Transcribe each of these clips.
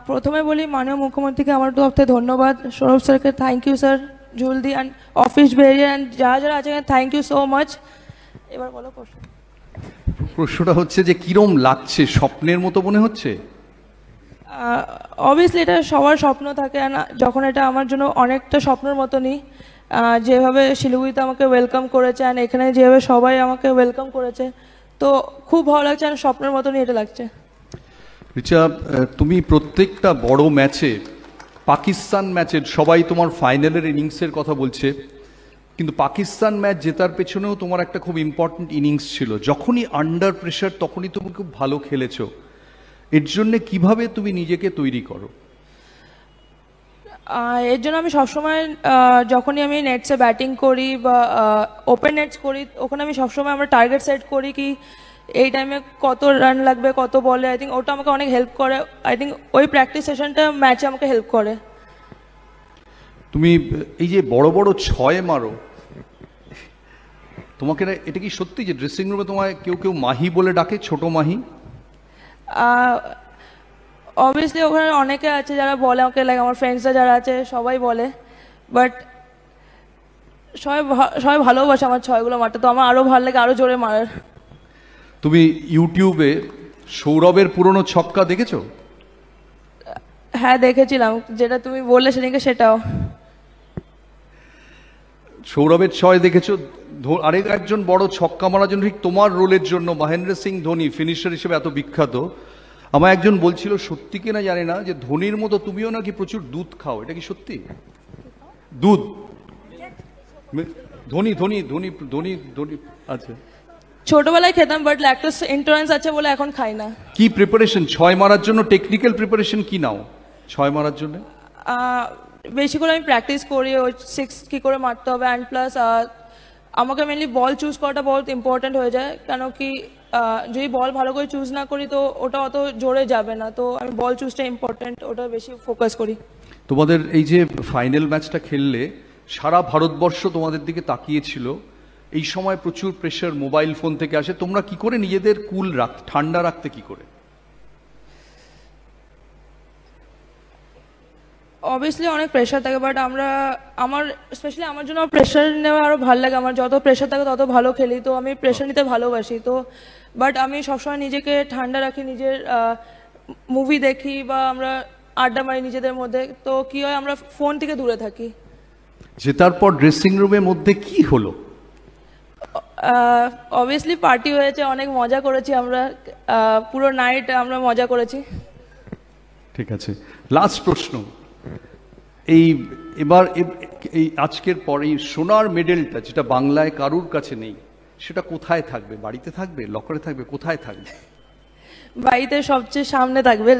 প্রথমে বলি মাননীয় মুখ্যমন্ত্রীকে আমার তরফ থেকে ধন্যবাদ, সৌরভ স্যারকে থ্যাংক ইউ স্যার, জলদি অ্যান্ড অফিস বেরিয়ে অ্যান্ড যারা যারা আছে থ্যাংক ইউ সো মাচ। এবার বলো প্রশ্ন। প্রশ্নটা হচ্ছে যে কিরম লাগছে, স্বপ্নের মতো মনে হচ্ছে? অবভিয়াসলি এটা সবার স্বপ্ন থাকে, যখন এটা আমার জন্য অনেকটা স্বপ্নের মতনই। যেভাবে শিলিগুড়িতে আমাকে ওয়েলকাম করেছে অ্যান্ড এখানে যেভাবে সবাই আমাকে ওয়েলকাম করেছে, তো খুব ভালো লাগছে আর স্বপ্নের মতনই এটা লাগছে। রিচা, তুমি প্রত্যেকটা বড় ম্যাচে, পাকিস্তান ম্যাচের সবাই তোমার ফাইনালের ইনিংসের কথা বলছে, কিন্তু পাকিস্তান ম্যাচ জেতার পেছনেও তোমার একটা খুব ইম্পর্টেন্ট ইনিংস ছিল। যখনই আন্ডার প্রেশার তখনই তুমি খুব ভালো খেলেছো। এর জন্য কিভাবে তুমি নিজেকে তৈরি করো? এর জন্য আমি সবসময় যখনই আমি নেটসে ব্যাটিং করি বা ওপেন নেটস করি, ওখানে আমি সবসময় আমার টার্গেট সেট করি কি এই টাইমে কত রান লাগবে, কত বলে। আই থিঙ্ক ওটা আমাকে অনেক হেল্প করে। আই থিঙ্ক ওই প্র্যাকটিস সেশনটা ম্যাচে আমাকে হেল্প করে। তুমি এই যে বড় বড় ছয় মারো, তোমাকে এটা কি সত্যি যে ড্রেসিং রুমে তোমায় কেউ কেউ মাহি বলে ডাকে, ছোট মাহি? অবভিয়াসলি ওখানে অনেকে আছে যারা বলে আমাকে, লাইক আমার ফ্রেন্ডসরা যারা আছে সবাই বলে, বাট সবাই ভালোবাসে আমার ছয়গুলো মারতে, তো আমার আরও ভালো লাগে আরও জোরে মারার। তুমি ইউটিউবে সৌরভের পুরনো ছক্কা দেখেছো? হ্যাঁ দেখেছিলাম, যেটা তুমি বললে সেদিনকে সেটাও। সৌরভের ছয় দেখেছো? আরেক একজন বড় ছক্কা মারার জন্য, ঠিক তোমার রোলের জন্য, মহেন্দ্র সিং ধোনি ফিনিশার হিসেবে এত বিখ্যাত। আমার একজন বলছিল, সত্যি কিনা জানি না, যে ধোনির মতো তুমিও নাকি প্রচুর দুধ খাও, এটা কি সত্যি? দুধ? ধোনি ধোনি ধোনি ধোনি ধোনি আচ্ছা, ছোটবেলায় খেতাম, বাট ল্যাকটোজ ইন্টলারেন্স আছে বলে এখন খাই না। কি প্রিপারেশন ছয় মারার জন্য, টেকনিক্যাল প্রিপারেশন কি নাও ছয় মারার জন্য? বেশি করে আমি প্র্যাকটিস করি ওই সিক্স কী করে মারতে হবে, অ্যান্ড প্লাস আমাকে মেনলি বল চুজ করাটা বহুত ইম্পর্টেন্ট হয়ে যায়, কেন কি যদি বল ভালো করে চুজ না করি তো ওটা অত জোরে যাবে না, তো আমি বল চুজটা ইম্পর্টেন্ট, ওটা বেশি ফোকাস করি। তোমাদের এই যে ফাইনাল ম্যাচটা খেললে, সারা ভারতবর্ষ তোমাদের দিকে তাকিয়েছিল। এই সময় প্রচুর প্রেশার মোবাইল ফোন থেকে আসে, তোমরা কি করে নিজেদের কুল ঠান্ডা রাখতে কি করে? অবভিয়াসলি অনেক প্রেশার থাকে, বাট আমার স্পেশালি আমার জন্য প্রেশার নেওয়া আরও ভালো লাগে। আমার যত প্রেশার থাকে তত ভালো খেলি, তো আমি প্রেশার নিতে ভালোবাসি। তো বাট আমি সবসময় নিজেকে ঠান্ডা রাখি, নিজের মুভি দেখি বা আমরা আড্ডা মারি নিজেদের মধ্যে, তো কি হয় আমরা ফোন থেকে দূরে থাকি। জেতার পর ড্রেসিং রুমের মধ্যে কি হলো? অবভিয়াসলি পার্টি হয়েছে, অনেক মজা করেছি আমরা, পুরো নাইট আমরা মজা করেছি। ঠিক আছে, লাস্ট প্রশ্ন। এবার এই আজকের পরে সোনার মেডেলটা, যেটা বাংলায় কারুর কাছে নেই, সেটা কোথায় থাকবে? বাড়িতে থাকবে, লকারে থাকবে, কোথায় থাকবে? বাড়িতে সবচেয়ে সামনে থাকবে।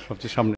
সবচেয়ে সামনে।